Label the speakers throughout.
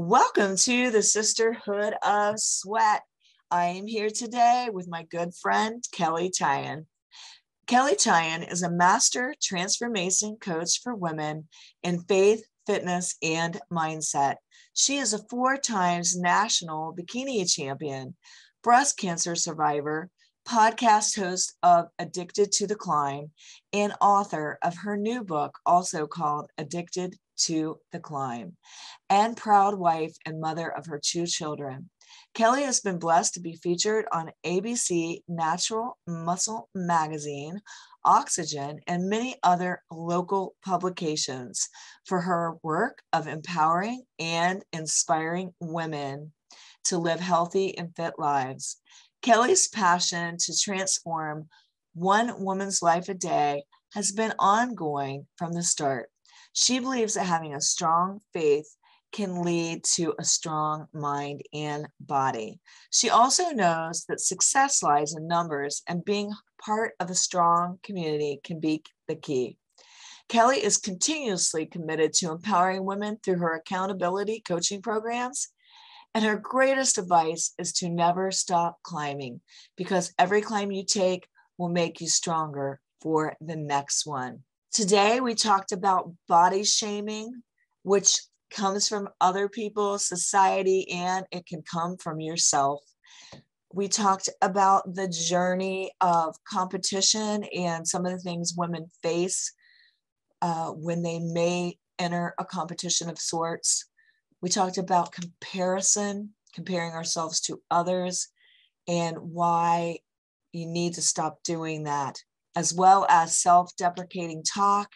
Speaker 1: Welcome to the Sisterhood of Sweat. I am here today with my good friend, Kelley Tyan. Kelley Tyan is a master transformation coach for women in faith, fitness, and mindset. She is a 4-time national bikini champion, breast cancer survivor, podcast host of Addicted to the Climb, and author of her new book, also called Addicted to the Climb, and proud wife and mother of her 2 children. Kelley has been blessed to be featured on ABC, Natural Muscle Magazine, Oxygen, and many other local publications for her work of empowering and inspiring women to live healthy and fit lives. Kelley's passion to transform one woman's life a day has been ongoing from the start. She believes that having a strong faith can lead to a strong mind and body. She also knows that success lies in numbers, and being part of a strong community can be the key. Kelley is continuously committed to empowering women through her accountability coaching programs. And her greatest advice is to never stop climbing, because every climb you take will make you stronger for the next one. Today, we talked about body shaming, which comes from other people, society, and it can come from yourself. We talked about the journey of competition and some of the things women face when they may enter a competition of sorts. We talked about comparison, comparing ourselves to others, and why you need to stop doing that, as well as self-deprecating talk,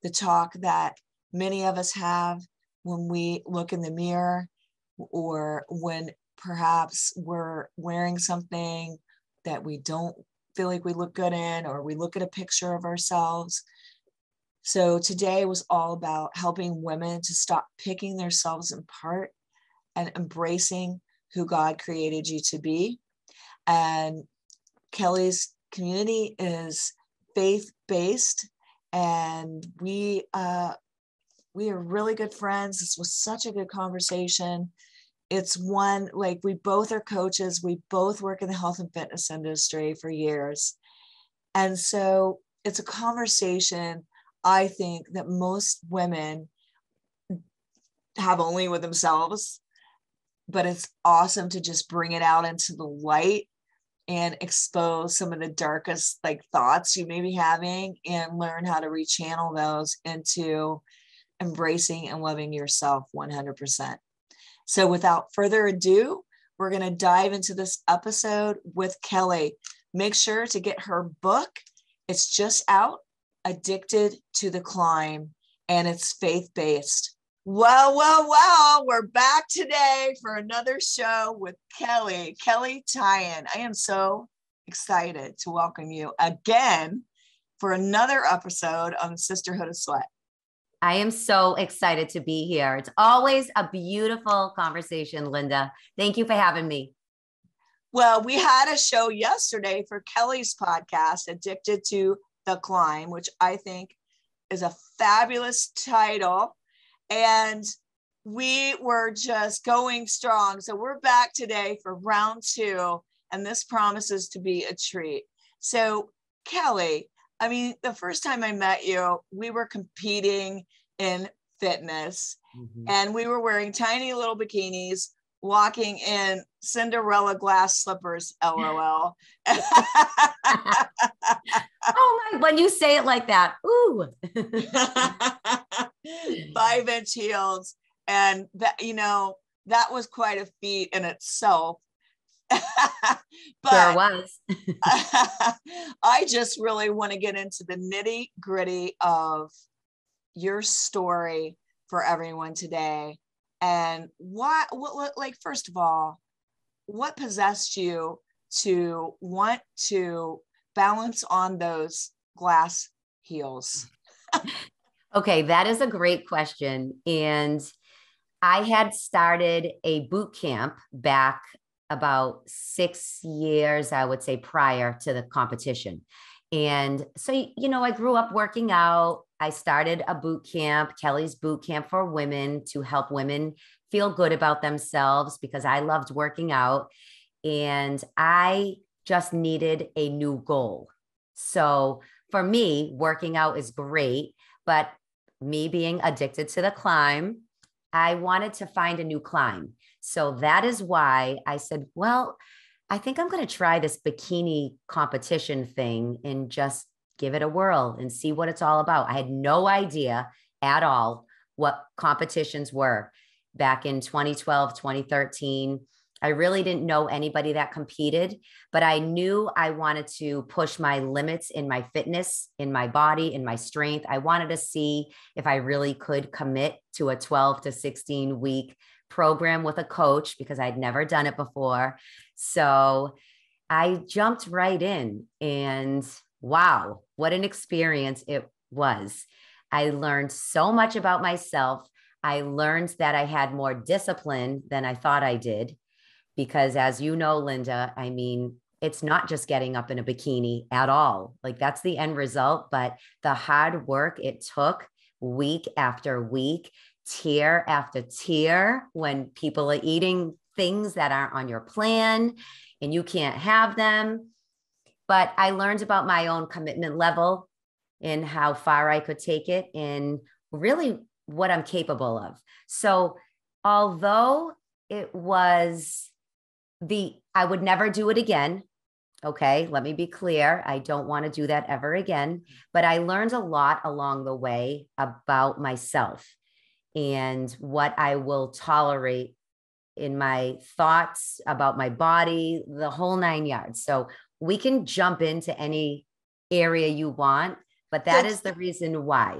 Speaker 1: the talk that many of us have when we look in the mirror, or when perhaps we're wearing something that we don't feel like we look good in, or we look at a picture of ourselves. So today was all about helping women to stop picking themselves apart and embracing who God created you to be. And Kelley's community is faith-based, and we are really good friends. This was such a good conversation. It's one, like, we both are coaches. We both work in the health and fitness industry for years. And so it's a conversation I think that most women have only with themselves, but it's awesome to just bring it out into the light and expose some of the darkest thoughts you may be having, and learn how to rechannel those into embracing and loving yourself 100%. So without further ado, we're going to dive into this episode with Kelley. Make sure to get her book. It's just out, Addicted to the Climb, and it's faith-based. Well, we're back today for another show with Kelley Tyan. I am so excited to welcome you again for another episode on Sisterhood of Sweat.
Speaker 2: I am so excited to be here. It's always a beautiful conversation, Linda. Thank you for having me.
Speaker 1: Well, we had a show yesterday for Kelley's podcast, Addicted to the Climb, which I think is a fabulous title. And we were just going strong. So we're back today for round 2, and this promises to be a treat. So Kelley, I mean, the first time I met you, we were competing in fitness, and we were wearing tiny little bikinis, walking in Cinderella glass slippers, LOL.
Speaker 2: Oh my, when you say it like that, ooh.
Speaker 1: 5-inch heels. And that, that was quite a feat in itself. But
Speaker 2: sure was.
Speaker 1: I just really want to get into the nitty gritty of your story for everyone today. And what, first of all, what possessed you to want to balance on those glass heels?
Speaker 2: Okay, that is a great question. And I had started a boot camp back about 6 years, I would say, prior to the competition. And so, I grew up working out. I started a boot camp, Kelley's Boot Camp for Women, to help women feel good about themselves because I loved working out and I just needed a new goal. So for me, working out is great, but me being addicted to the climb, I wanted to find a new climb. So that is why I said, well, I think I'm going to try this bikini competition thing and just give it a whirl and see what it's all about. I had no idea at all what competitions were back in 2012, 2013. I really didn't know anybody that competed, but I knew I wanted to push my limits in my fitness, in my body, in my strength. I wanted to see if I really could commit to a 12 to 16 week program with a coach because I'd never done it before. So I jumped right in and wow, what an experience it was. I learned so much about myself. I learned that I had more discipline than I thought I did. Because as you know, Linda, I mean, it's not just getting up in a bikini at all. Like that's the end result, but the hard work it took week after week, tier after tier, when people are eating things that aren't on your plan and you can't have them. But I learned about my own commitment level and how far I could take it and really what I'm capable of. So although it was I would never do it again. Okay. Let me be clear. I don't want to do that ever again, but I learned a lot along the way about myself and what I will tolerate in my thoughts about my body, the whole 9 yards. So we can jump into any area you want, but that is the reason why.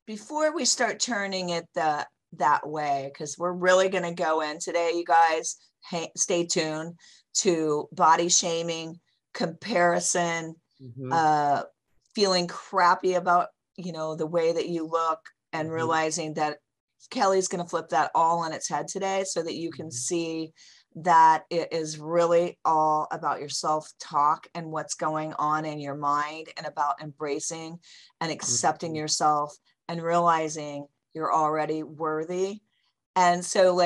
Speaker 1: Before we start turning it that way, because we're really going to go in today, you guys, stay tuned to body shaming, comparison, feeling crappy about, the way that you look and realizing that Kelly's going to flip that all on its head today so that you can see that it is really all about your self-talk and what's going on in your mind and about embracing and accepting yourself and realizing you're already worthy. And so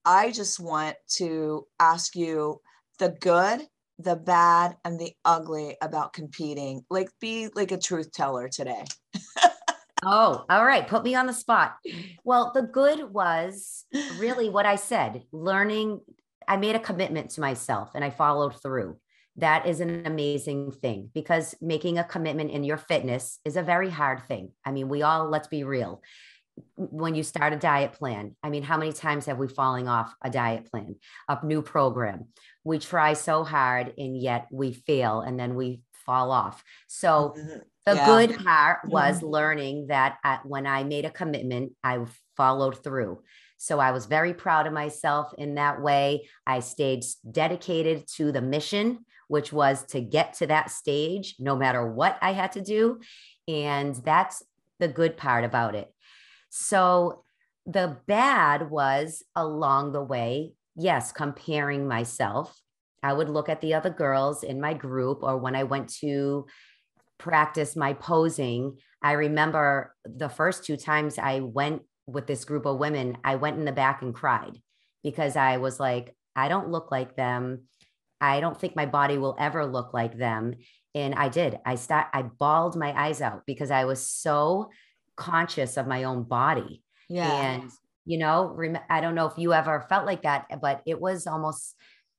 Speaker 1: I just want to ask you the good, the bad, and the ugly about competing. Be like a truth teller today.
Speaker 2: Oh, all right. Put me on the spot. Well, the good was really what I said, learning. I made a commitment to myself and I followed through. That is an amazing thing because making a commitment in your fitness is a very hard thing. I mean, let's be real. When you start a diet plan, I mean, how many times have we fallen off a diet plan, a new program? We try so hard and yet we fail and then we fall off. So the good part was learning that when I made a commitment, I followed through. So I was very proud of myself in that way. I stayed dedicated to the mission, which was to get to that stage, no matter what I had to do. And that's the good part about it. So the bad was along the way, yes, comparing myself. I would look at the other girls in my group or when I went to practice my posing. I remember the first 2 times I went with this group of women, I went in the back and cried because I was like, I don't look like them. I don't think my body will ever look like them. And I did. I bawled my eyes out because I was so conscious of my own body.
Speaker 1: Yeah.
Speaker 2: And, I don't know if you ever felt like that, but it was almost,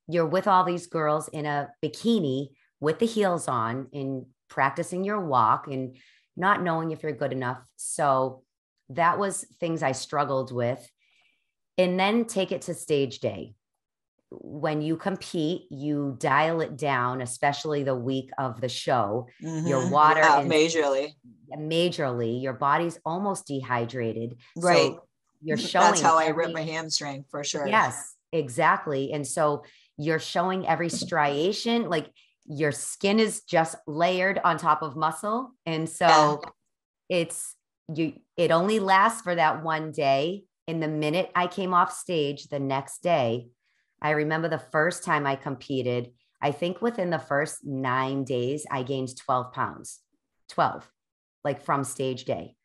Speaker 2: you're with all these girls in a bikini with the heels on and practicing your walk and not knowing if you're good enough. So that was things I struggled with. And then take it to stage day. When you compete, you dial it down, especially the week of the show. Your water majorly, your body's almost dehydrated.
Speaker 1: Right.
Speaker 2: So you're showing.
Speaker 1: That's how I ripped my hamstring for sure.
Speaker 2: Yes, exactly. And so you're showing every striation, like your skin is just layered on top of muscle. And so it only lasts for that one day. And the minute I came off stage the next day, I remember the first time I competed, I think within the first 9 days, I gained 12 pounds, 12, like from stage day.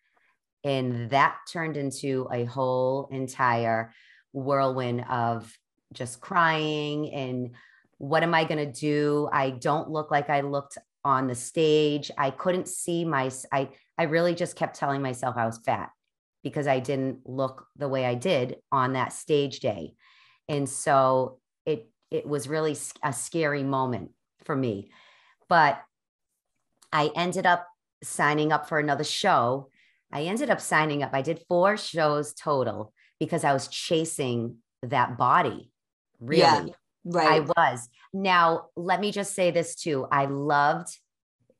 Speaker 2: And that turned into a whole entire whirlwind of just crying and what am I going to do? I don't look like I looked on the stage. I couldn't see I really just kept telling myself I was fat because I didn't look the way I did on that stage day. And so it was really a scary moment for me. But I ended up signing up for another show. I did 4 shows total because I was chasing that body. Really.
Speaker 1: Yeah, right.
Speaker 2: I was. Now, let me just say this too. I loved,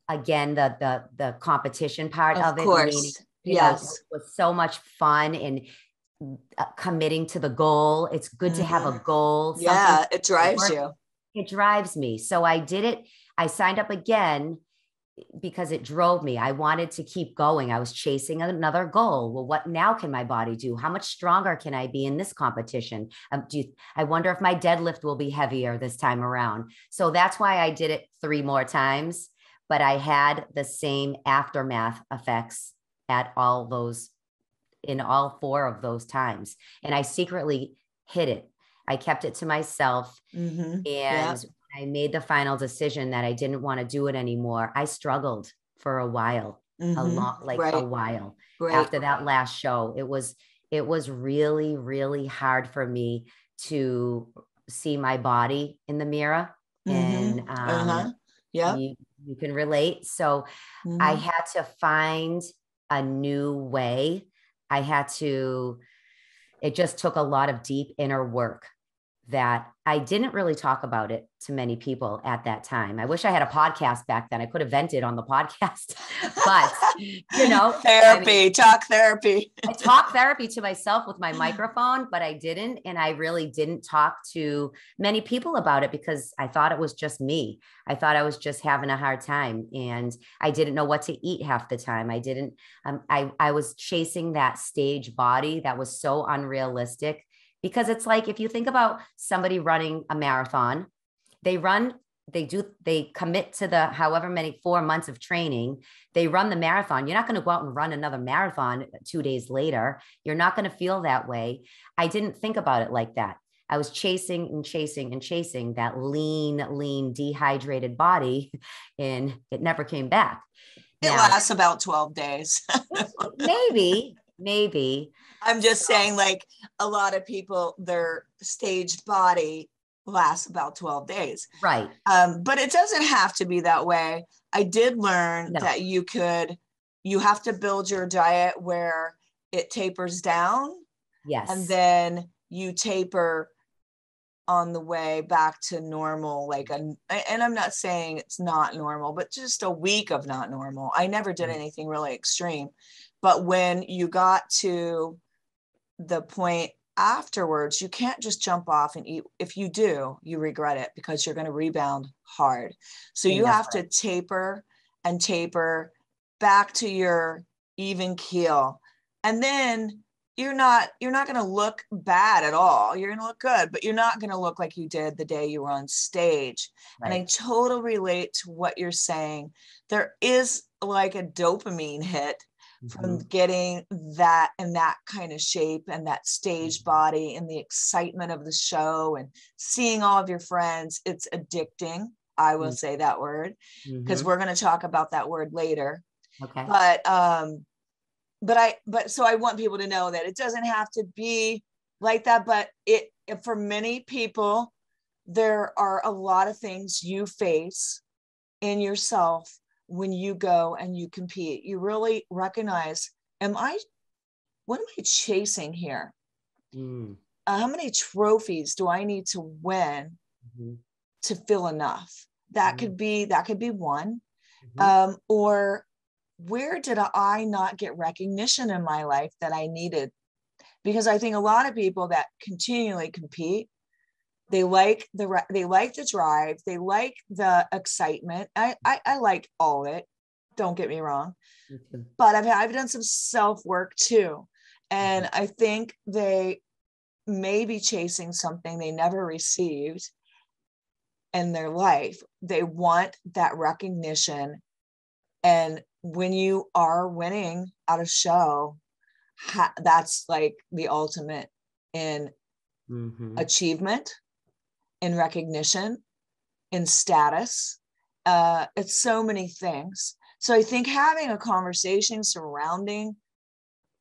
Speaker 2: again, the competition part of it.
Speaker 1: Course.
Speaker 2: Meaning,
Speaker 1: Yes.
Speaker 2: it was so much fun and committing to the goal. It's good to have a goal.
Speaker 1: Yeah, it drives you.
Speaker 2: It drives me. So I did it. I signed up again because it drove me. I wanted to keep going. I was chasing another goal. Well, what now can my body do? How much stronger can I be in this competition? I wonder if my deadlift will be heavier this time around. So that's why I did it 3 more times, but I had the same aftermath effects at in all 4 of those times. And I secretly hid it. I kept it to myself. And I made the final decision that I didn't want to do it anymore. I struggled for a while, a while after that last show. It was really, really hard for me to see my body in the mirror. And you can relate. So I had to find a new way. It just took a lot of deep inner work that I didn't really talk about it to many people at that time. I wish I had a podcast back then. I could have vented on the podcast, but
Speaker 1: therapy, talk therapy.
Speaker 2: I talk therapy to myself with my microphone, but I didn't. And I really didn't talk to many people about it because I thought it was just me. I thought I was just having a hard time and I didn't know what to eat half the time. I was chasing that stage body that was so unrealistic. Because it's like, if you think about somebody running a marathon, they commit to the however many 4 months of training, they run the marathon. You're not going to go out and run another marathon 2 days later. You're not going to feel that way. I didn't think about it like that. I was chasing and chasing and chasing that lean, dehydrated body, and it never came back.
Speaker 1: It lasts about 12 days.
Speaker 2: Maybe.
Speaker 1: I'm just saying, like, a lot of people, their staged body lasts about 12 days.
Speaker 2: Right.
Speaker 1: But it doesn't have to be that way. I did learn that you have to build your diet where it tapers down.
Speaker 2: Yes.
Speaker 1: And then you taper on the way back to normal, and I'm not saying it's not normal, but just a week of not normal. I never did anything really extreme. But when you got to the point afterwards, you can't just jump off and eat. If you do, you regret it because you're going to rebound hard. So you have to taper and taper back to your even keel. And then you're not going to look bad at all. You're going to look good, but you're not going to look like you did the day you were on stage. Right. And I totally relate to what you're saying. There is like a dopamine hit from getting that in that kind of shape and that stage body and the excitement of the show and seeing all of your friends. It's addicting. I will say that word because we're going to talk about that word later.
Speaker 2: Okay.
Speaker 1: But so I want people to know that it doesn't have to be like that, but for many people, there are a lot of things you face in yourself when you go and you compete. You really recognize, what am I chasing here? How many trophies do I need to win to feel enough? That could be one. Or where did I not get recognition in my life that I needed? Because I think a lot of people that continually compete, they like the drive, they like the excitement. I like all of it. Don't get me wrong, but I've done some self-work too, and I think they may be chasing something they never received in their life. They want that recognition, and when you are winning at a show, that's like the ultimate in achievement, in recognition, in status. It's so many things. So I think having a conversation surrounding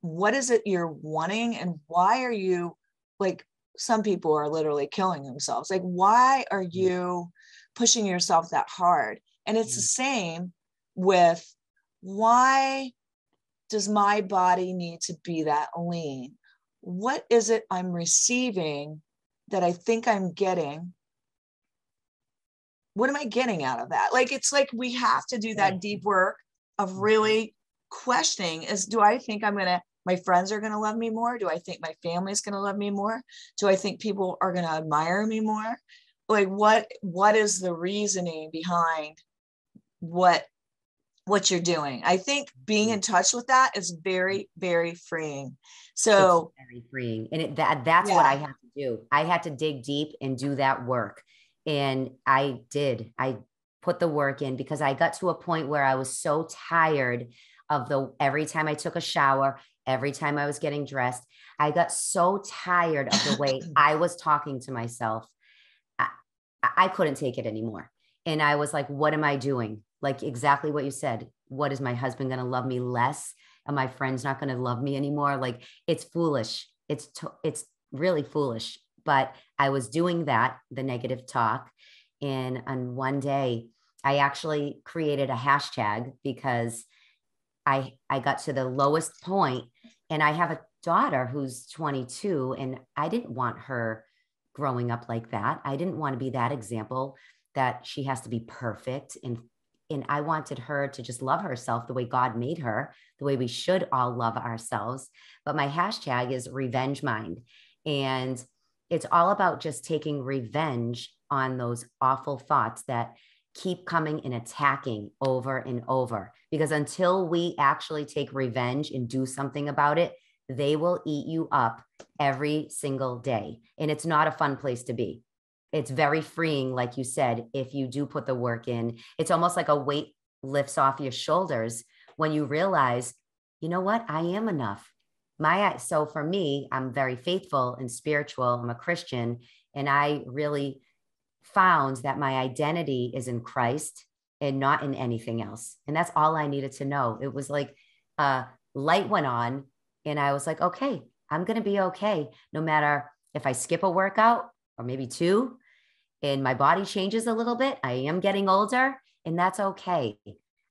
Speaker 1: what is it you're wanting and why are you, like, some people are literally killing themselves. Like, why are you pushing yourself that hard? And it's the same with, why does my body need to be that lean? What is it I'm receiving that I think I'm getting? What am I getting out of that? Like, it's like we have to do that deep work of really questioning do I think my friends are going to love me more? Do I think my family is going to love me more? Do I think people are going to admire me more? Like, what is the reasoning behind what you're doing? I think being in touch with that is very, very freeing. So
Speaker 2: it's very freeing. And that's what I had to do. I had to dig deep and do that work. And I did. I put the work in because I got to a point where I was so tired of every time I took a shower, every time I was getting dressed, I got so tired of the way I was talking to myself. I couldn't take it anymore. And I was like, what am I doing? Like exactly what you said. What, is my husband going to love me less? And my friends not going to love me anymore? Like, it's foolish. It's really foolish. But I was doing that, the negative talk. And on one day, I actually created a hashtag because I got to the lowest point, and I have a daughter who's 22, and I didn't want her growing up like that. I didn't want to be that example that she has to be perfect. And I wanted her to just love herself the way God made her, the way we should all love ourselves. But my hashtag is revenge mind. And it's all about just taking revenge on those awful thoughts that keep coming and attacking over and over. Because until we actually take revenge and do something about it, they will eat you up every single day. And it's not a fun place to be. It's very freeing, like you said, if you do put the work in. It's almost like a weight lifts off your shoulders when you realize, you know what, I am enough. So for me, I'm very faithful and spiritual. I'm a Christian, and I really found that my identity is in Christ and not in anything else. And that's all I needed to know. It was like light went on, and I was like, okay, I'm going to be okay. No matter if I skip a workout or maybe two, and my body changes a little bit, I am getting older, and that's okay.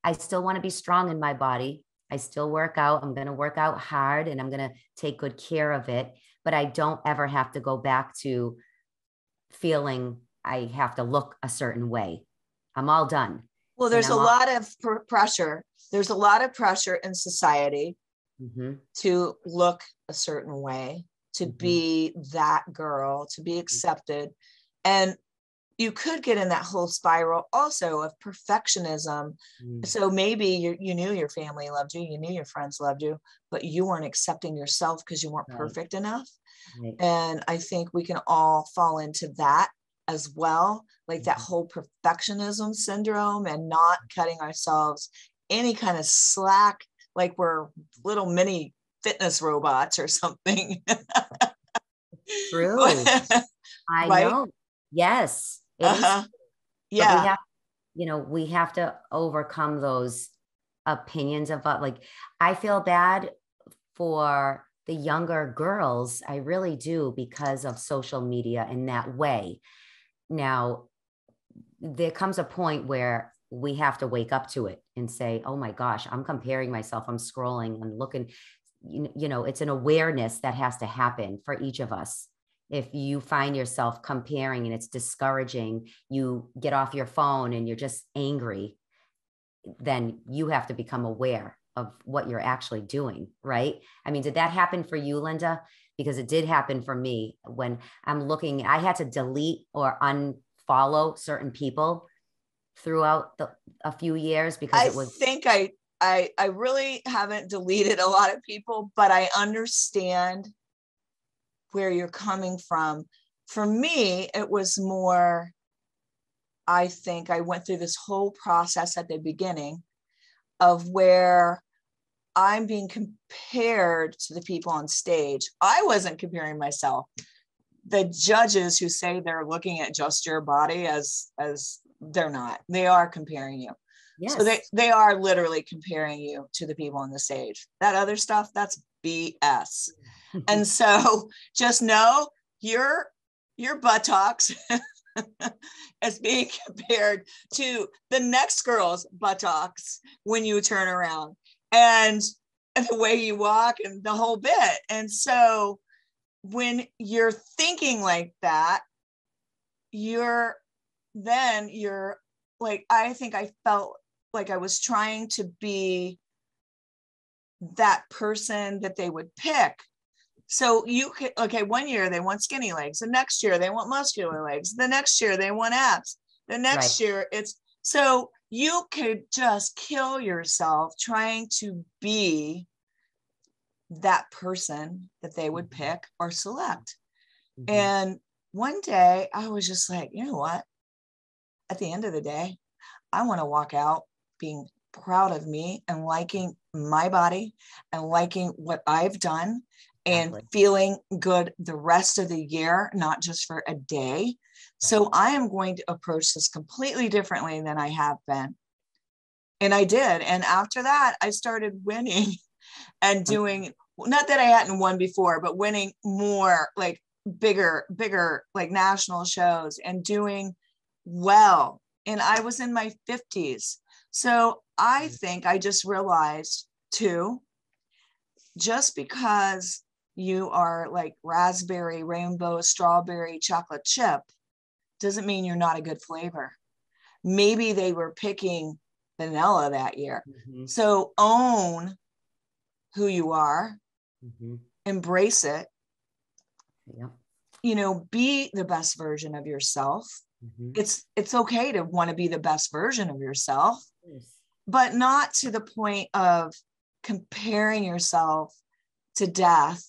Speaker 2: I still want to be strong in my body. I still work out. I'm going to work out hard, and I'm going to take good care of it. But I don't ever have to go back to feeling I have to look a certain way. I'm all done.
Speaker 1: Well, there's a lot of pressure. There's a lot of pressure in society to look a certain way, to be that girl, to be accepted. And you could get in that whole spiral also of perfectionism. So maybe you knew your family loved you, you knew your friends loved you, but you weren't accepting yourself because you weren't perfect enough. And I think we can all fall into that as well, like that whole perfectionism syndrome, and not cutting ourselves any kind of slack, like we're little mini fitness robots or something.
Speaker 2: True. I know. Yes. It is.
Speaker 1: Yeah.
Speaker 2: But we have to overcome those opinions of like, I feel bad for the younger girls. I really do, because of social media in that way. Now, there comes a point where we have to wake up to it and say, oh my gosh, I'm comparing myself. I'm scrolling and looking, it's an awareness that has to happen for each of us. If you find yourself comparing and it's discouraging, you get off your phone and you're just angry, then you have to become aware of what you're actually doing, right? I mean, did that happen for you, Linda? Because it did happen for me. When I'm looking, I had to delete or unfollow certain people throughout a few years because it was.
Speaker 1: I think I really haven't deleted a lot of people, but I understand where you're coming from. For me, it was more, I think I went through this whole process at the beginning of where I'm being compared to the people on stage. I wasn't comparing myself. the judges who say they're looking at just your body as they're not, they are comparing you.
Speaker 2: Yes.
Speaker 1: So they are literally comparing you to the people on the stage. That other stuff, that's BS. And so just know your buttocks is being compared to the next girl's buttocks when you turn around, and the way you walk and the whole bit. And so when you're thinking like that, you're like, I think I felt like I was trying to be that person that they would pick. So you could, okay, one year they want skinny legs. The next year they want muscular legs. The next year they want abs. The next year it's, so you could just kill yourself trying to be that person that they would pick or select. Mm-hmm. And one day I was just like, you know what? At the end of the day, I want to walk out being proud of me and liking my body and liking what I've done and feeling good the rest of the year, not just for a day. Right. So I am going to approach this completely differently than I have been. And I did. And after that, I started winning and doing, not that I hadn't won before, but winning more, like bigger, like national shows and doing well. And I was in my 50s. So I think I just realized too, just because you are like raspberry, rainbow, strawberry, chocolate chip, doesn't mean you're not a good flavor. Maybe they were picking vanilla that year. Mm-hmm. So own who you are, mm-hmm. embrace it, be the best version of yourself. Mm-hmm. It's okay to want to be the best version of yourself, but not to the point of comparing yourself to death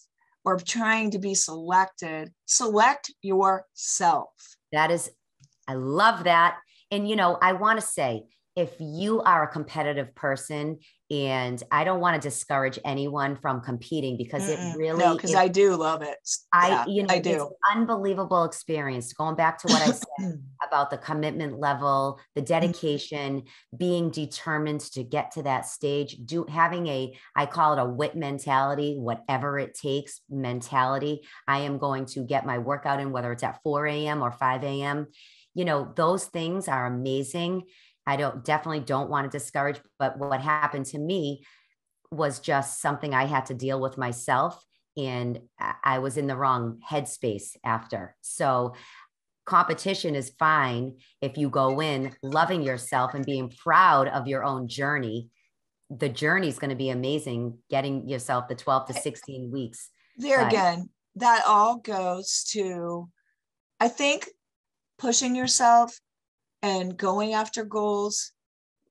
Speaker 1: or trying to be selected. Select yourself.
Speaker 2: I love that. And, I want to say, if you are a competitive person, and I don't want to discourage anyone from competing because it really,
Speaker 1: no, because I do love it.
Speaker 2: I do. It's an unbelievable experience. Going back to what I said about the commitment level, the dedication, being determined to get to that stage, having I call it a WIT mentality, whatever it takes mentality. I am going to get my workout in, whether it's at 4 a.m. or 5 a.m. Those things are amazing. I definitely don't want to discourage, but what happened to me was just something I had to deal with myself, and I was in the wrong headspace after. So competition is fine if you go in loving yourself and being proud of your own journey. The journey is going to be amazing, getting yourself the 12 to 16 weeks.
Speaker 1: Again, that all goes to, I think, pushing yourself and going after goals,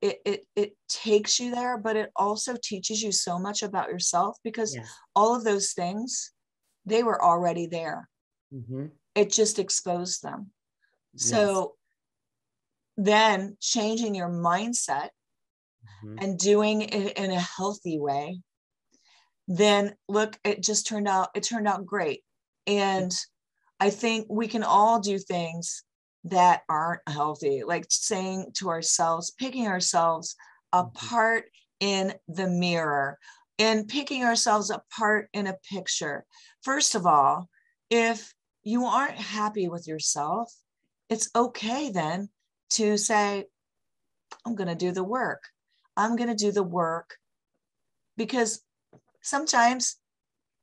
Speaker 1: it takes you there, but it also teaches you so much about yourself, because all of those things, they were already there. Mm-hmm. It just exposed them. Yes. So then changing your mindset and doing it in a healthy way, then look, it turned out great. And I think we can all do things that aren't healthy, like saying to ourselves, picking ourselves apart in the mirror and picking ourselves apart in a picture. First of all, if you aren't happy with yourself, it's okay then to say, I'm going to do the work. I'm going to do the work, because sometimes,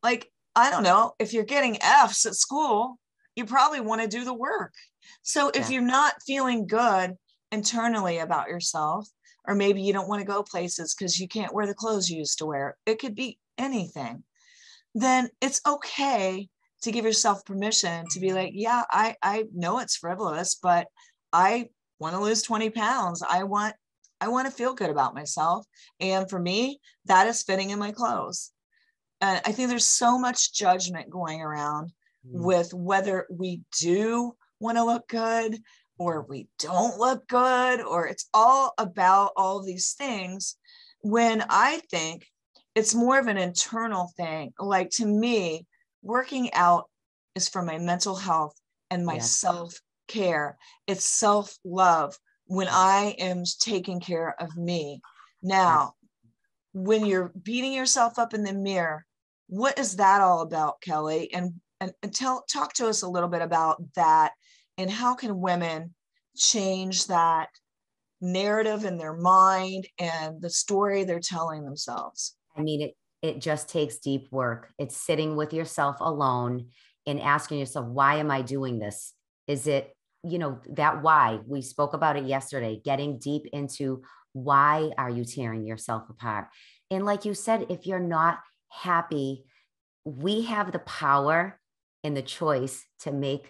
Speaker 1: like, I don't know, if you're getting F's at school, you probably want to do the work. So if you're not feeling good internally about yourself, or maybe you don't want to go places because you can't wear the clothes you used to wear, it could be anything, then it's okay to give yourself permission to be like, yeah, I know it's frivolous, but I want to lose 20 pounds. I want to feel good about myself. And for me, that is fitting in my clothes. And I think there's so much judgment going around with whether we do want to look good or we don't look good, or it's all about all these things, when I think it's more of an internal thing. Like, to me, working out is for my mental health and my
Speaker 2: Yes.
Speaker 1: self-care. It's self-love when I am taking care of me. Now, when you're beating yourself up in the mirror, what is that all about, Kelley? And talk to us a little bit about that, and how can women change that narrative in their mind and the story they're telling themselves?
Speaker 2: I mean, it just takes deep work. It's sitting with yourself alone and asking yourself, why am I doing this? Is it, that why? We spoke about it yesterday, getting deep into why are you tearing yourself apart? And like you said, if you're not happy, we have the power and the choice to make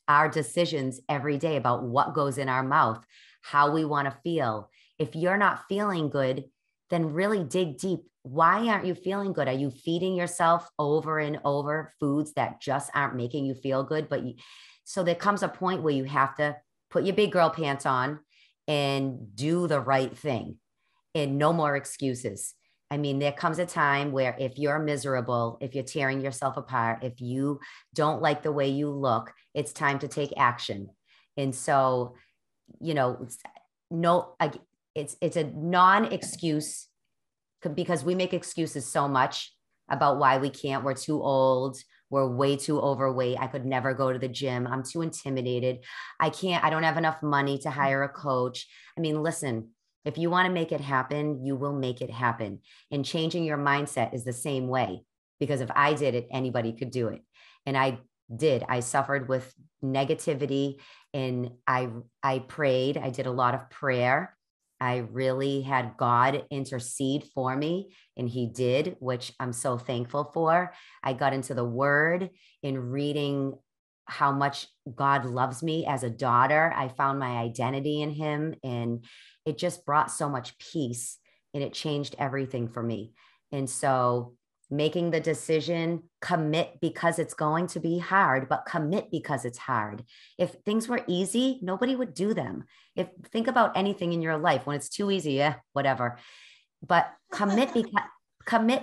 Speaker 2: our decisions every day about what goes in our mouth, how we want to feel. If you're not feeling good, then really dig deep. Why aren't you feeling good? Are you feeding yourself over and over foods that just aren't making you feel good? So there comes a point where you have to put your big girl pants on and do the right thing, and no more excuses. I mean, there comes a time where if you're miserable, if you're tearing yourself apart, if you don't like the way you look, it's time to take action. And so, no, it's a non-excuse, because we make excuses so much about why we can't. We're too old. We're way too overweight. I could never go to the gym. I'm too intimidated. I don't have enough money to hire a coach. I mean, listen, if you want to make it happen, you will make it happen. And changing your mindset is the same way, because if I did it, anybody could do it. And I did. I suffered with negativity, and I prayed. I did a lot of prayer. I really had God intercede for me, and he did, which I'm so thankful for. I got into the word in reading how much God loves me as a daughter. I found my identity in him, and it just brought so much peace, and it changed everything for me. And so making the decision, commit because it's going to be hard, but commit because it's hard. If things were easy, nobody would do them. Think about anything in your life, when it's too easy, whatever. But commit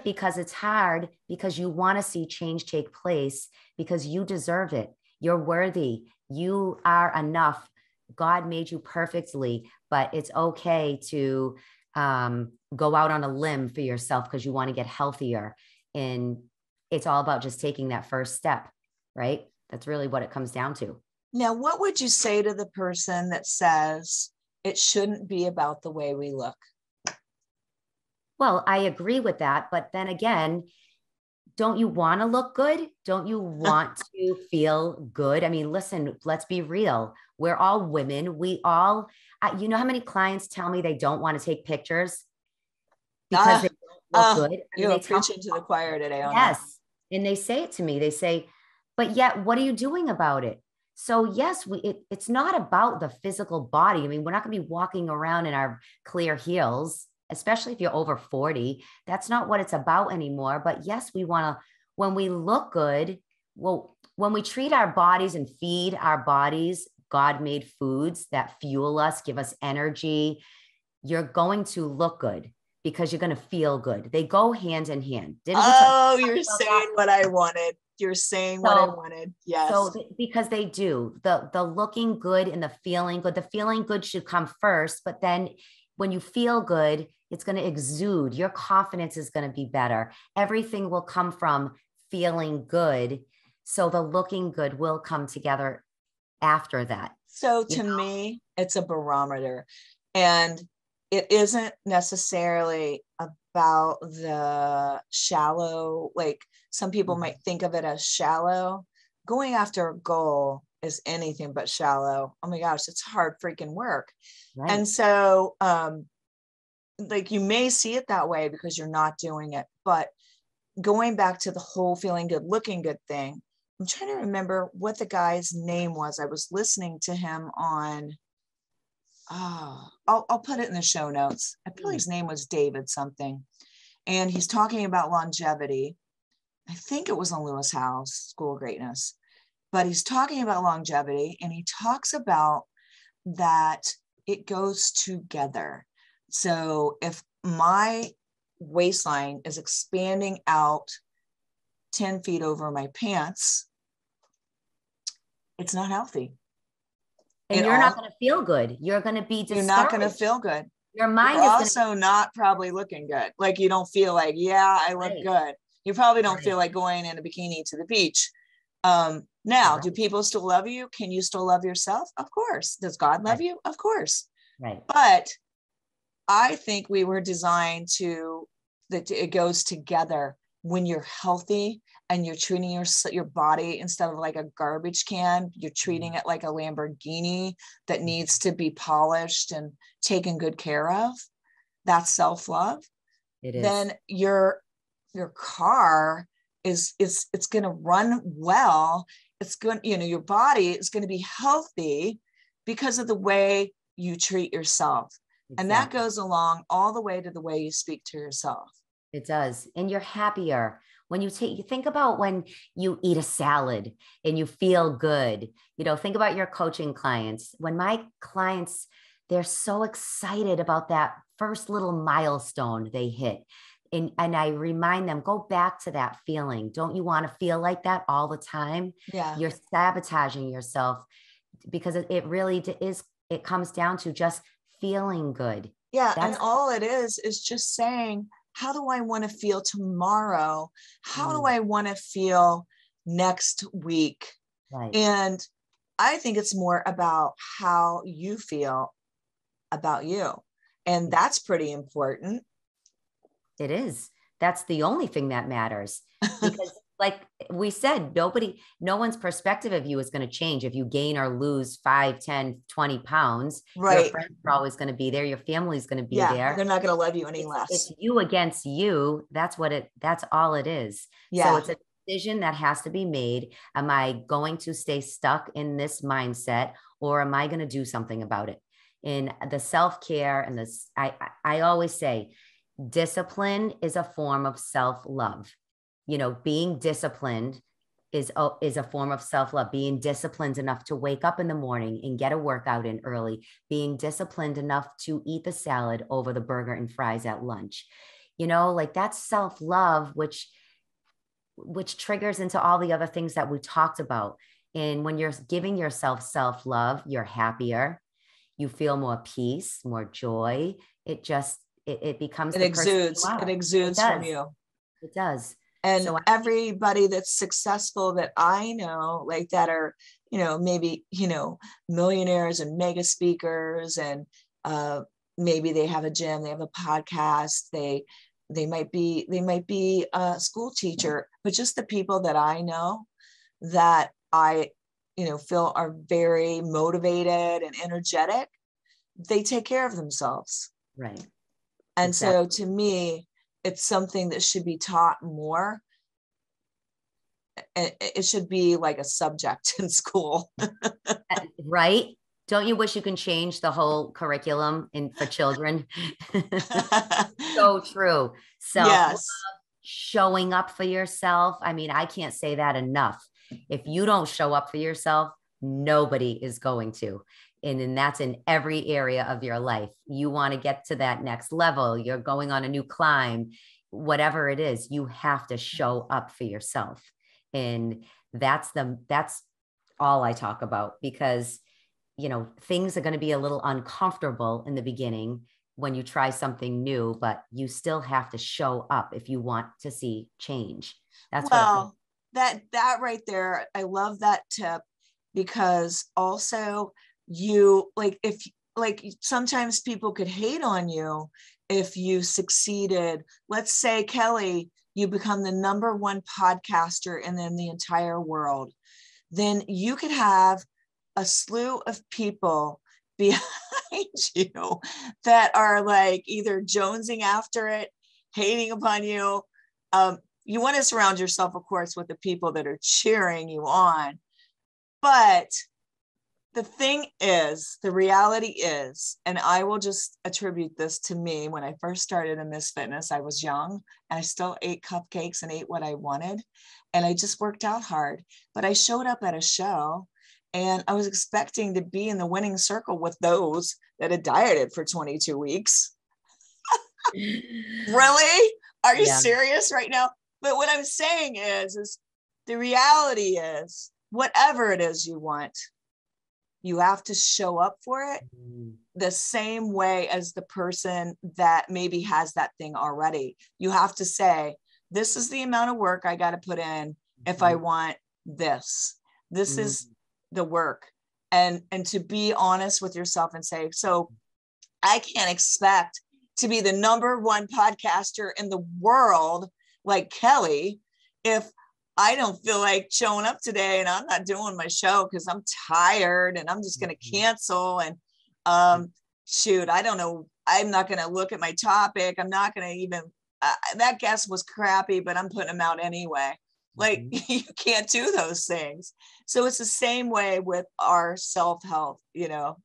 Speaker 2: because it's hard, because you want to see change take place, because you deserve it. You're worthy. You are enough. God made you perfectly, but it's okay to go out on a limb for yourself because you want to get healthier. And it's all about just taking that first step, right? That's really what it comes down to.
Speaker 1: Now, what would you say to the person that says it shouldn't be about the way we look?
Speaker 2: Well, I agree with that. But then again, don't you want to look good? Don't you want to feel good? I mean, listen, let's be real. We're all women. You know how many clients tell me they don't want to take pictures because they don't look good?
Speaker 1: You're preaching to the choir today on that.
Speaker 2: Yes. And they say it to me. They say, but yet, what are you doing about it? So yes, it's not about the physical body. I mean, we're not going to be walking around in our clear heels, especially if you're over 40. That's not what it's about anymore. But yes, we want to, when we look good, well, when we treat our bodies and feed our bodies God-made foods that fuel us, give us energy, you're going to look good because you're going to feel good. They go hand in hand.
Speaker 1: You're saying what I wanted. You're saying what I wanted. Yes.
Speaker 2: So because they do, the looking good and the feeling good should come first, but then when you feel good, it's going to exude. Your confidence is going to be better. Everything will come from feeling good. So the looking good will come together after that.
Speaker 1: So to me, it's a barometer, and it isn't necessarily about the shallow, like some people might think of it as shallow. Going after a goal is anything but shallow. Oh my gosh, it's hard freaking work. Right. And so, like you may see it that way because you're not doing it, but going back to the whole feeling good, looking good thing, I'm trying to remember what the guy's name was. I was listening to him on, I'll put it in the show notes. I feel his name was David something. And he's talking about longevity. I think it was on Lewis Howes, School of Greatness. But he's talking about longevity, and he talks about that it goes together. So if my waistline is expanding out 10 feet over my pants, it's not healthy.
Speaker 2: And you're not going to feel good. You're going to be discouraged.
Speaker 1: You're not going to feel good.
Speaker 2: Your mind
Speaker 1: You're
Speaker 2: is
Speaker 1: also not probably looking good. Like you don't feel like, yeah, I look good. You probably don't feel like going in a bikini to the beach. Now, do people still love you? Can you still love yourself? Of course. Does God love you? Of course.
Speaker 2: Right.
Speaker 1: But I think we were designed that it goes together. When you're healthy and you're treating your body instead of like a garbage can, you're treating it like a Lamborghini that needs to be polished and taken good care of. That's self-love.
Speaker 2: It is.
Speaker 1: Then your car it's going to run well. It's going, your body is going to be healthy because of the way you treat yourself. Exactly. And that goes along all the way to the way you speak to yourself.
Speaker 2: It does. And you're happier when you think about when you eat a salad and you feel good. Think about your coaching clients. When my clients, they're so excited about that first little milestone they hit. And I remind them, go back to that feeling. Don't you want to feel like that all the time?
Speaker 1: Yeah.
Speaker 2: You're sabotaging yourself because it really is. It comes down to just feeling good.
Speaker 1: Yeah. And all it is just saying, how do I want to feel tomorrow? How do I want to feel next week?
Speaker 2: Right.
Speaker 1: And I think it's more about how you feel about you. And that's pretty important.
Speaker 2: It is. That's the only thing that matters. Because like we said, no one's perspective of you is going to change if you gain or lose 5, 10, 20 pounds.
Speaker 1: Right.
Speaker 2: Your friends are always going to be there. Your family's going to be there.
Speaker 1: They're not going to love you any less.
Speaker 2: It's you against you. That's all it is.
Speaker 1: Yeah.
Speaker 2: So it's a decision that has to be made. Am I going to stay stuck in this mindset, or am I going to do something about it? In the self-care and I always say discipline is a form of self-love. Being disciplined is a form of self-love. Being disciplined enough to wake up in the morning and get a workout in early. Being disciplined enough to eat the salad over the burger and fries at lunch. Like that's self-love, which triggers into all the other things that we talked about. And when you're giving yourself self-love, you're happier. You feel more peace, more joy. It becomes
Speaker 1: it exudes. It exudes from you.
Speaker 2: It does.
Speaker 1: And so everybody that's successful that I know, like that are, maybe, millionaires and mega speakers, and maybe they have a gym, they have a podcast, they might be a school teacher, but just the people that I know that I, feel are very motivated and energetic, they take care of themselves.
Speaker 2: Right.
Speaker 1: And exactly. So to me, it's something that should be taught more. It should be like a subject in school.
Speaker 2: Right? Don't you wish you can change the whole curriculum for children? So true. Self-love, yes. Showing up for yourself. I mean, I can't say that enough. If you don't show up for yourself, nobody is going to. And that's in every area of your life. You want to get to that next level. You're going on a new climb, whatever it is, you have to show up for yourself. And that's all I talk about, because, things are going to be a little uncomfortable in the beginning when you try something new, but you still have to show up if you want to see change. That's
Speaker 1: that right there. I love that tip, because also if sometimes people could hate on you if you succeeded. Let's say, Kelley, you become the #1 podcaster in the entire world. Then you could have a slew of people behind you that are like either jonesing after it, hating upon you. You want to surround yourself, of course, with the people that are cheering you on. But the thing is, the reality is, and I will just attribute this to me. When I first started in Miss Fitness, I was young and I still ate cupcakes and ate what I wanted. And I just worked out hard. But I showed up at a show and I was expecting to be in the winning circle with those that had dieted for 22 weeks. Really? Are you serious right now? But what I'm saying is the reality is whatever it is you want, you have to show up for it the same way as the person that maybe has that thing already. You have to say, this is the amount of work I got to put in if I want this. This is the work. And to be honest with yourself and say, so I can't expect to be the #1 podcaster in the world like Kelley if I don't feel like showing up today and I'm not doing my show because I'm tired and I'm just going to cancel. And shoot, I don't know. I'm not going to look at my topic. I'm not going to even, that guest was crappy, but I'm putting them out anyway. Like you can't do those things. So it's the same way with our self-help, you know.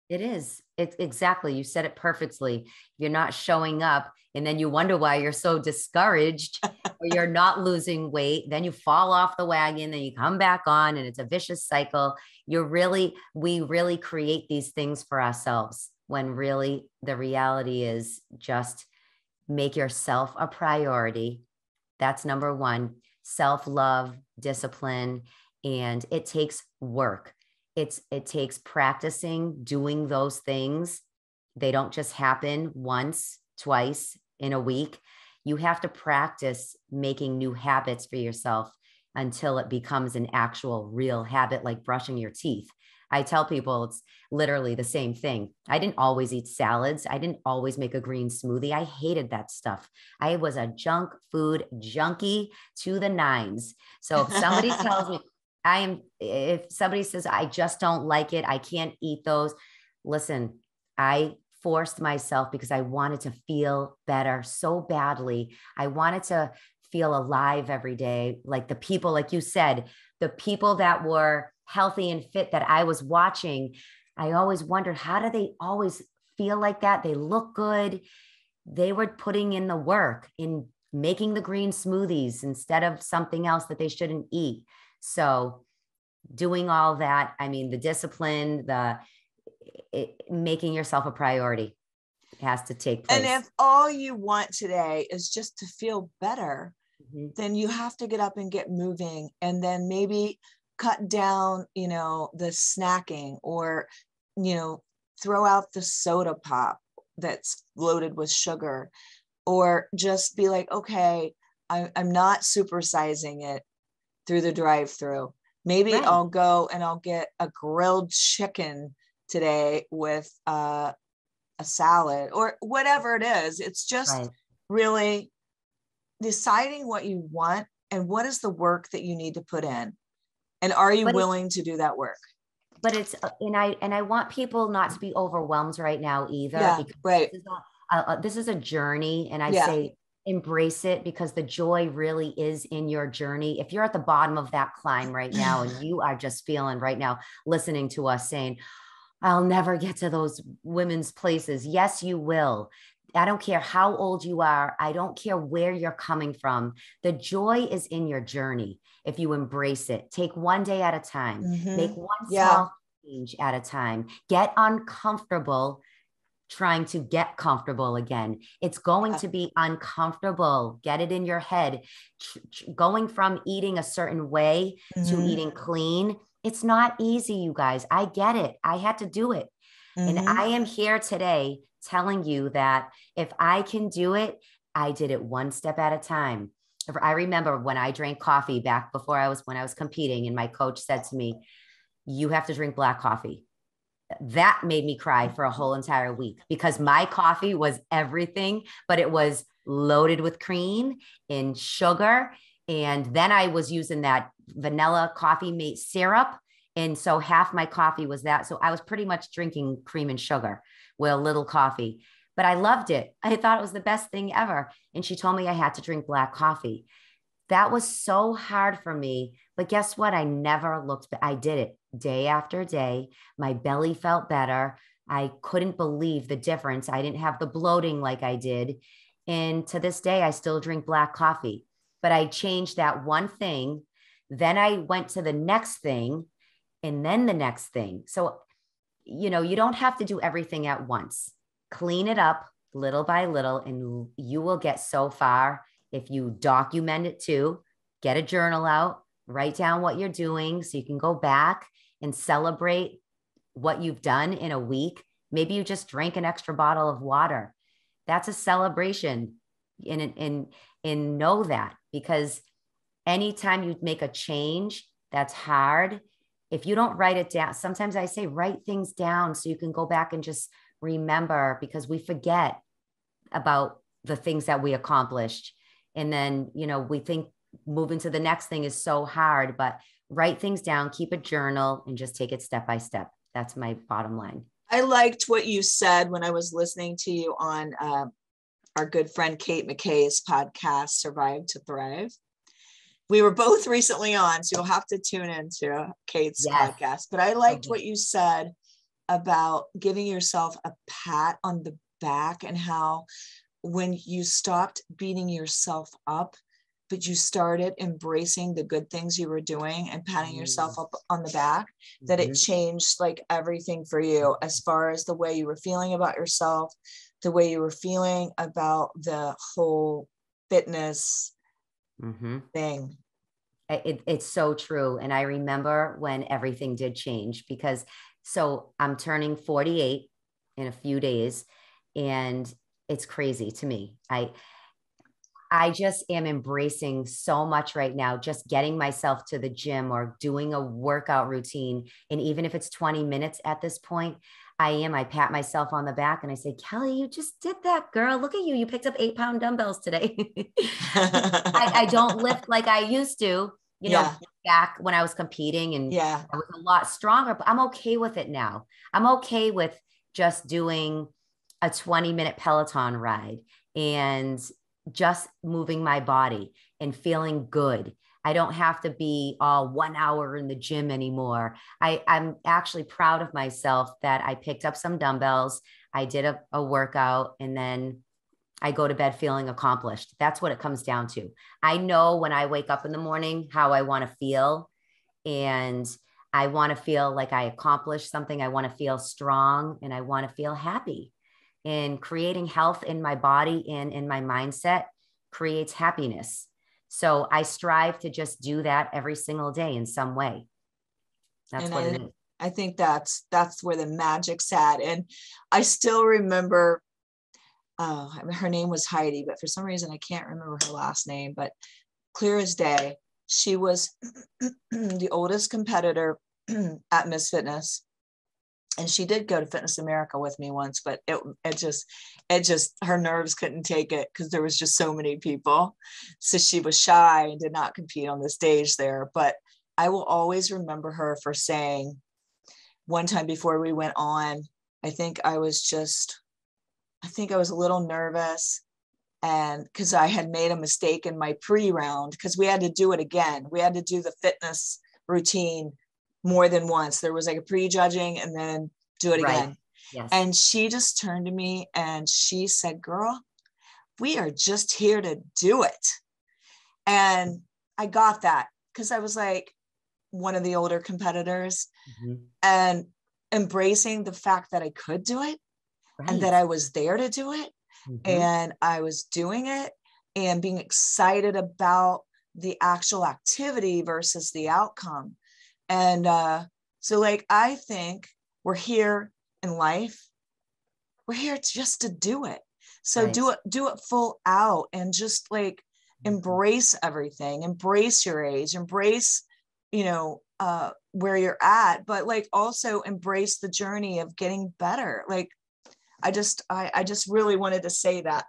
Speaker 2: It is. It's exactly. You said it perfectly. You're not showing up and then you wonder why you're so discouraged or you're not losing weight. Then you fall off the wagon, then you come back on and it's a vicious cycle. We really create these things for ourselves when really the reality is just make yourself a priority. That's number one. Self-love, discipline, and it takes work. It takes practicing doing those things. They don't just happen once, twice in a week. You have to practice making new habits for yourself until it becomes an actual real habit, like brushing your teeth. I tell people it's literally the same thing. I didn't always eat salads. I didn't always make a green smoothie. I hated that stuff. I was a junk food junkie to the nines. So if somebody tells me, if somebody says, I just don't like it, I can't eat those. Listen, I forced myself because I wanted to feel better so badly. I wanted to feel alive every day. Like the people, like you said, the people that were healthy and fit that I was watching, I always wondered, how do they always feel like that? They look good. They were putting in the work in making the green smoothies instead of something else that they shouldn't eat. So doing all that, I mean, the discipline, making yourself a priority has to take place.
Speaker 1: And if all you want today is just to feel better, then you have to get up and get moving and then maybe cut down, you know, the snacking or, you know, throw out the soda pop that's loaded with sugar, or just be like, okay, I'm not supersizing it through the drive-through. Maybe I'll go and I'll get a grilled chicken today with a salad or whatever it is. It's just really deciding what you want and what is the work that you need to put in. And are you willing to do that work?
Speaker 2: But it's, and I want people not to be overwhelmed right now either.
Speaker 1: Yeah, right.
Speaker 2: This is a journey. And I say, embrace it because the joy really is in your journey. If you're at the bottom of that climb right now and you are just feeling right now, listening to us saying, I'll never get to those women's places. Yes, you will. I don't care how old you are. I don't care where you're coming from. The joy is in your journey. If you embrace it, take one day at a time, make one small change at a time, get uncomfortable trying to get comfortable again. It's going to be uncomfortable. Get it in your head. Going from eating a certain way to eating clean. It's not easy, you guys. I get it. I had to do it. And I am here today telling you that if I can do it, I did it one step at a time. I remember when I drank coffee back before when I was competing, and my coach said to me, you have to drink black coffee. That made me cry for a whole entire week because my coffee was everything, but it was loaded with cream and sugar. And then I was using that vanilla coffee mate syrup. And so half my coffee was that. So I was pretty much drinking cream and sugar with a little coffee, but I loved it. I thought it was the best thing ever. And she told me I had to drink black coffee. That was so hard for me. But guess what? I never looked back. I did it day after day. My belly felt better. I couldn't believe the difference. I didn't have the bloating like I did. And to this day, I still drink black coffee, but I changed that one thing. Then I went to the next thing and then the next thing. So, you know, you don't have to do everything at once. Clean it up little by little, and you will get so far if you document it too. Get a journal out, Write down what you're doing so you can go back and celebrate what you've done in a week. Maybe you just drank an extra bottle of water. That's a celebration. And know that, because anytime you make a change that's hard, if you don't write it down, sometimes I say write things down so you can go back and just remember, because we forget about the things that we accomplished. And then, we think moving to the next thing is so hard, but write things down, keep a journal, and just take it step by step. That's my bottom line.
Speaker 1: I liked what you said when I was listening to you on our good friend Kate McKay's podcast, Survive to Thrive. We were both recently on, so you'll have to tune into Kate's podcast. But I liked what you said about giving yourself a pat on the back, and how when you stopped beating yourself up, but you started embracing the good things you were doing and patting yourself up on the back, that it changed like everything for you, as far as the way you were feeling about yourself, the way you were feeling about the whole fitness thing.
Speaker 2: It's so true. And I remember when everything did change, because so I'm turning 48 in a few days, and it's crazy to me. I just am embracing so much right now, just getting myself to the gym or doing a workout routine. And even if it's 20 minutes at this point, I pat myself on the back and I say, Kelley, you just did that, girl. Look at you. You picked up 8-pound dumbbells today. I don't lift like I used to, back when I was competing, and I was a lot stronger, but I'm okay with it now. I'm okay with just doing a 20-minute Peloton ride and just moving my body and feeling good. I don't have to be all 1 hour in the gym anymore. I'm actually proud of myself that I picked up some dumbbells. I did a workout, and then I go to bed feeling accomplished. That's what it comes down to. I know when I wake up in the morning how I want to feel, and I want to feel like I accomplished something. I want to feel strong, and I want to feel happy. And creating health in my body and in my mindset creates happiness. So I strive to just do that every single day in some way. That's what it is.
Speaker 1: I think that's where the magic's at. And I still remember, her name was Heidi, but for some reason I can't remember her last name, but clear as day, she was the oldest competitor at Miss Fitness. And she did go to Fitness America with me once, but it just, her nerves couldn't take it because there was just so many people. So she was shy and did not compete on the stage there. But I will always remember her for saying, one time before we went on, I think I was a little nervous, and because I had made a mistake in my pre-round, because we had to do it again. We had to do the fitness routine more than once. There was like a pre-judging and then do it again.
Speaker 2: Yes.
Speaker 1: And she just turned to me and she said, girl, we are just here to do it. And I got that because I was like one of the older competitors, and embracing the fact that I could do it and that I was there to do it. And I was doing it and being excited about the actual activity versus the outcome. And so like, I think we're here in life. We're here just to do it. So do it full out, and just like embrace everything, embrace your age, embrace, where you're at, but like also embrace the journey of getting better. Like, I just really wanted to say that.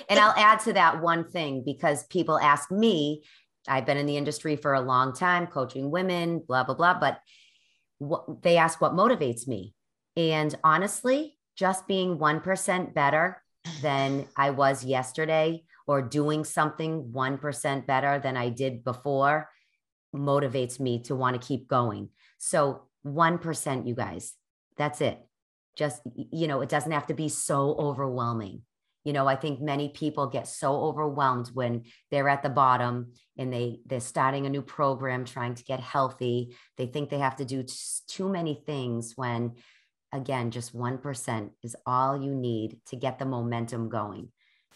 Speaker 2: And I'll add to that one thing, because people ask me, I've been in the industry for a long time, coaching women, blah, blah, blah. But they ask what motivates me. And honestly, just being 1% better than I was yesterday, or doing something 1% better than I did before, motivates me to want to keep going. So 1%, you guys, that's it. Just, it doesn't have to be so overwhelming. I think many people get so overwhelmed when they're at the bottom and they're starting a new program, trying to get healthy. They think they have to do too many things, when, again, just 1% is all you need to get the momentum going.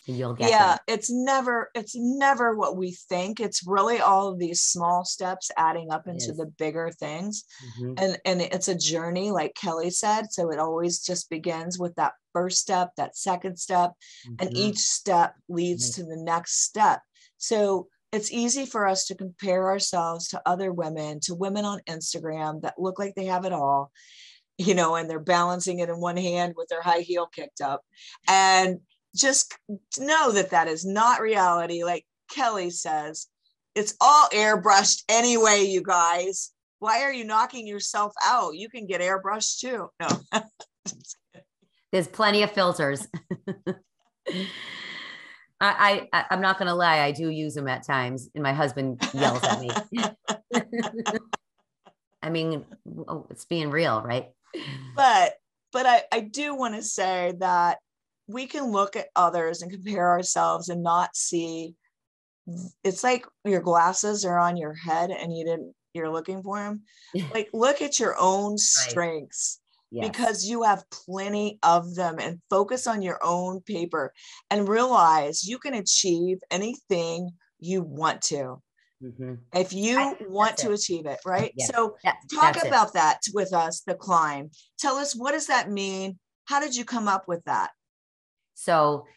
Speaker 2: You'll get
Speaker 1: Yeah,
Speaker 2: there.
Speaker 1: it's never what we think. It's really all of these small steps adding up into the bigger things.
Speaker 2: Mm-hmm.
Speaker 1: And it's a journey, like Kelley said. So it always just begins with that first step, that second step, and each step leads to the next step. So it's easy for us to compare ourselves to other women, to women on Instagram that look like they have it all, and they're balancing it in one hand with their high heel kicked up. And just know that that is not reality. Like Kelley says, it's all airbrushed anyway, you guys. Why are you knocking yourself out? You can get airbrushed too. No.
Speaker 2: There's plenty of filters. I'm not going to lie. I do use them at times and my husband yells at me. I mean, it's being real, right?
Speaker 1: But I do want to say that we can look at others and compare ourselves and not see. It's like your glasses are on your head and you're looking for them. Like, look at your own strengths. Yes. Because you have plenty of them, and focus on your own paper and realize you can achieve anything you want to. Mm-hmm. If you want to achieve it, right? Yes. So talk about that with us, the climb. Tell us, what does that mean? How did you come up with that?
Speaker 2: So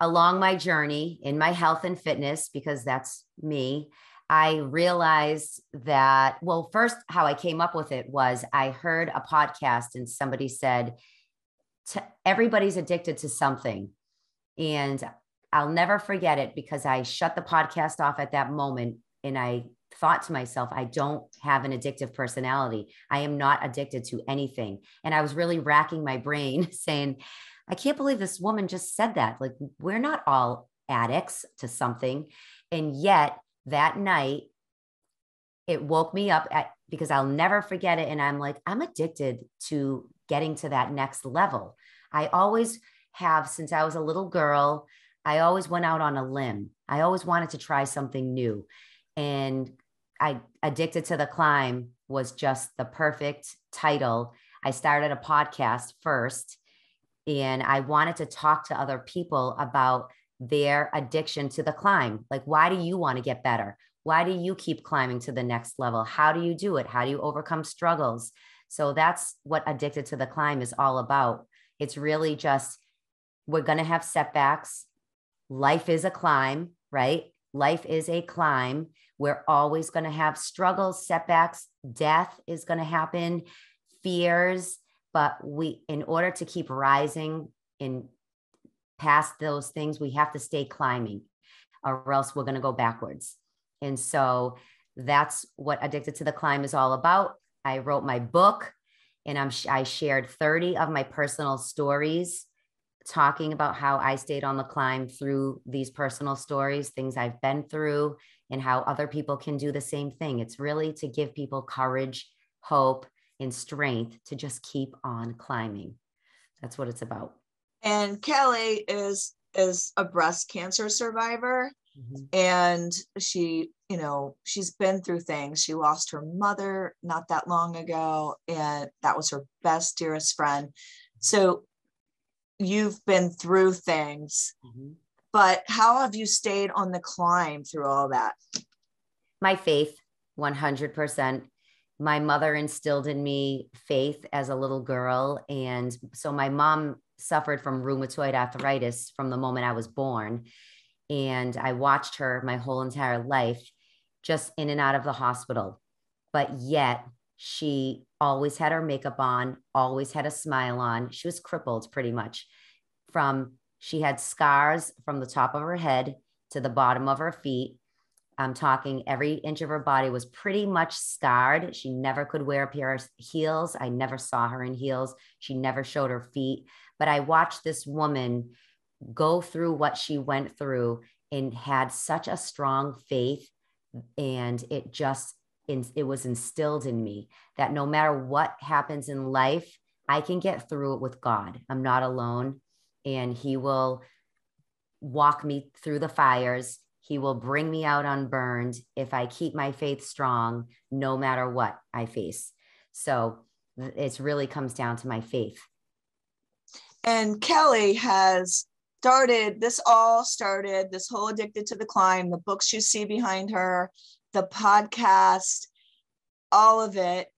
Speaker 2: along my journey in my health and fitness, because that's me, I realized that, well, first, how I came up with it was I heard a podcast and somebody said, everybody's addicted to something. And I'll never forget it because I shut the podcast off at that moment. And I thought to myself, I don't have an addictive personality. I am not addicted to anything. And I was really racking my brain saying, I can't believe this woman just said that. Like, we're not all addicts to something. And yet that night, it woke me up because I'll never forget it. And I'm like, I'm addicted to getting to that next level. I always have, since I was a little girl, I always went out on a limb. I always wanted to try something new. And Addicted to the Climb was just the perfect title. I started a podcast first, and I wanted to talk to other people about their addiction to the climb. Like, why do you want to get better? Why do you keep climbing to the next level? How do you do it? How do you overcome struggles? So that's what Addicted to the Climb is all about. It's really just, we're going to have setbacks. Life is a climb, right? Life is a climb. We're always going to have struggles, setbacks, death is going to happen, fears, but in order to keep rising in past those things, we have to stay climbing, or else we're going to go backwards. And so that's what Addicted to the Climb is all about. I wrote my book, and I shared 30 of my personal stories, talking about how I stayed on the climb through these personal stories, things I've been through, and how other people can do the same thing. It's really to give people courage, hope, and strength to just keep on climbing. That's what it's about.
Speaker 1: And Kelley is a breast cancer survivor. Mm-hmm. And she, she's been through things. She lost her mother not that long ago, and that was her best, dearest friend. So you've been through things, mm-hmm. But how have you stayed on the climb through all that?
Speaker 2: My faith, 100%. My mother instilled in me faith as a little girl. And so my mom suffered from rheumatoid arthritis from the moment I was born. And I watched her my whole entire life, just in and out of the hospital. But yet she always had her makeup on, always had a smile on. She was crippled pretty much. She had scars from the top of her head to the bottom of her feet. I'm talking every inch of her body was pretty much scarred. She never could wear a pair of heels. I never saw her in heels. She never showed her feet. But I watched this woman go through what she went through and had such a strong faith. And it was instilled in me that no matter what happens in life, I can get through it with God. I'm not alone. And He will walk me through the fires. He will bring me out unburned if I keep my faith strong, no matter what I face. So it really comes down to my faith.
Speaker 1: And Kelley has this all started, this whole Addicted to the Climb, the books you see behind her, the podcast, all of it.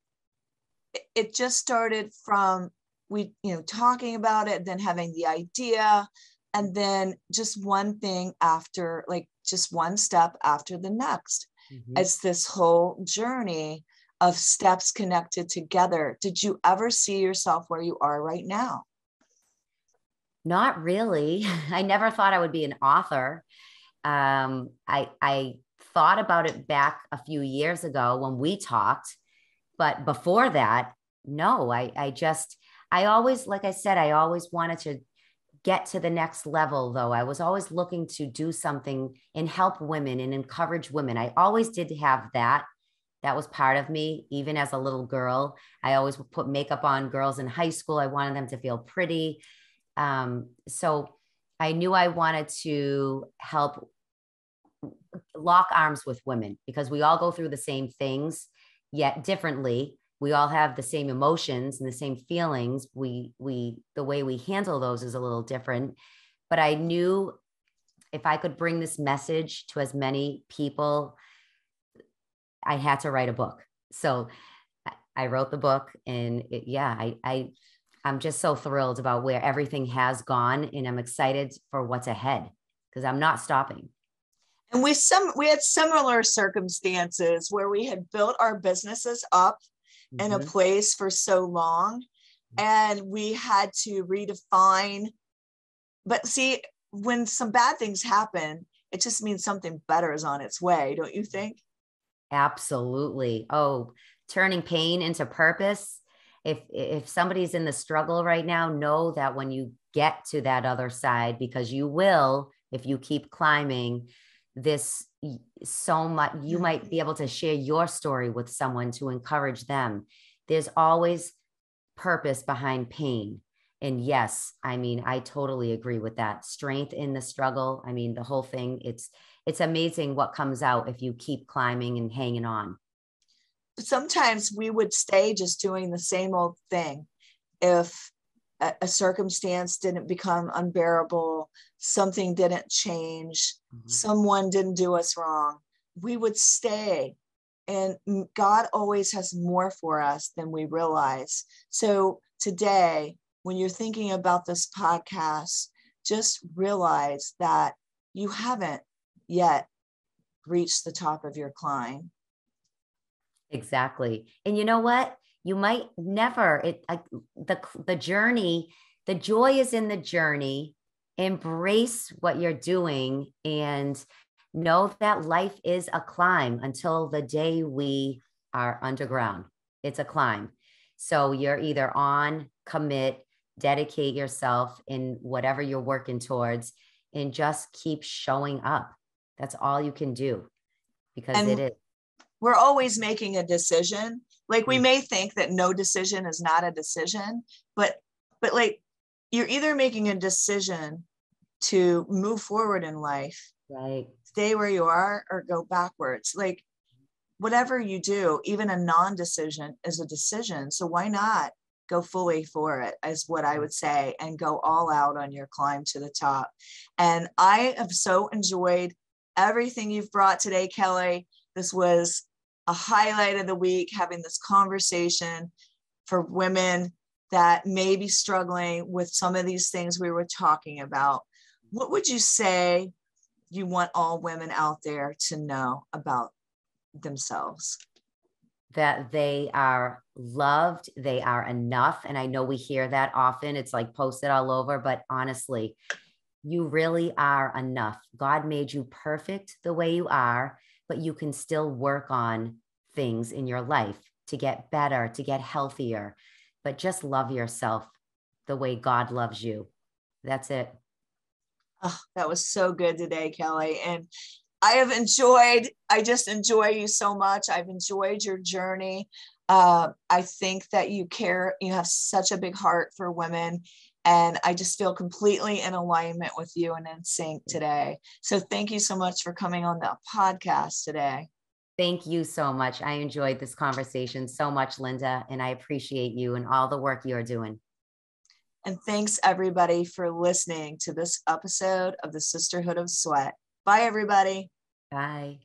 Speaker 1: It just started from talking about it, then having the idea, and then just one thing after, like just one step after the next. Mm-hmm. It's this whole journey of steps connected together. Did you ever see yourself where you are right now?
Speaker 2: Not really. I never thought I would be an author. I thought about it back a few years ago when we talked, but before that, no, I always, like I said, I always wanted to get to the next level, though. I was always looking to do something and help women and encourage women. I always did have that. That was part of me. Even as a little girl, I always would put makeup on girls in high school. I wanted them to feel pretty. So I knew I wanted to help lock arms with women because we all go through the same things, yet differently. We all have the same emotions and the same feelings. The way we handle those is a little different, but I knew if I could bring this message to as many people, I had to write a book. So I wrote the book, and I'm just so thrilled about where everything has gone, and I'm excited for what's ahead because I'm not stopping.
Speaker 1: And we had similar circumstances where we had built our businesses up in a place for so long, and we had to redefine. But see, when some bad things happen, it just means something better is on its way, don't you think?
Speaker 2: Absolutely. Oh, turning pain into purpose. If somebody's in the struggle right now, know that when you get to that other side, because you will, if you keep climbing this so much, you might be able to share your story with someone to encourage them. There's always purpose behind pain. And yes, I mean, I totally agree with that. Strength in the struggle. I mean, the whole thing, it's amazing what comes out if you keep climbing and hanging on.
Speaker 1: Sometimes we would stay just doing the same old thing. If a circumstance didn't become unbearable, something didn't change, someone didn't do us wrong, we would stay. And God always has more for us than we realize. So today, when you're thinking about this podcast, just realize that you haven't yet reached the top of your climb.
Speaker 2: Exactly. And you know what? You might never, the journey, the joy is in the journey. Embrace what you're doing and know that life is a climb until the day we are underground. It's a climb. So you're either on, commit, dedicate yourself in whatever you're working towards, and just keep showing up. That's all you can do, because it is.
Speaker 1: We're always making a decision. Like, we may think that no decision is not a decision, but like, you're either making a decision to move forward in life,
Speaker 2: right,
Speaker 1: stay where you are, or go backwards. Like, whatever you do, even a non-decision is a decision. So why not go fully for it, is what I would say, and go all out on your climb to the top. And I have so enjoyed everything you've brought today, Kelley. This was a highlight of the week, having this conversation for women that may be struggling with some of these things we were talking about. What would you say you want all women out there to know about themselves?
Speaker 2: That they are loved, they are enough. And I know we hear that often. It's like posted all over, but honestly, you really are enough. God made you perfect the way you are, but you can still work on things in your life to get better, to get healthier, but just love yourself the way God loves you. That's it.
Speaker 1: Oh, that was so good today, Kelley. And I just enjoy you so much. I've enjoyed your journey. I think that you have such a big heart for women. And I just feel completely in alignment with you and in sync today. So thank you so much for coming on the podcast today.
Speaker 2: Thank you so much. I enjoyed this conversation so much, Linda, and I appreciate you and all the work you're doing.
Speaker 1: And thanks everybody for listening to this episode of the Sisterhood of Sweat. Bye, everybody.
Speaker 2: Bye.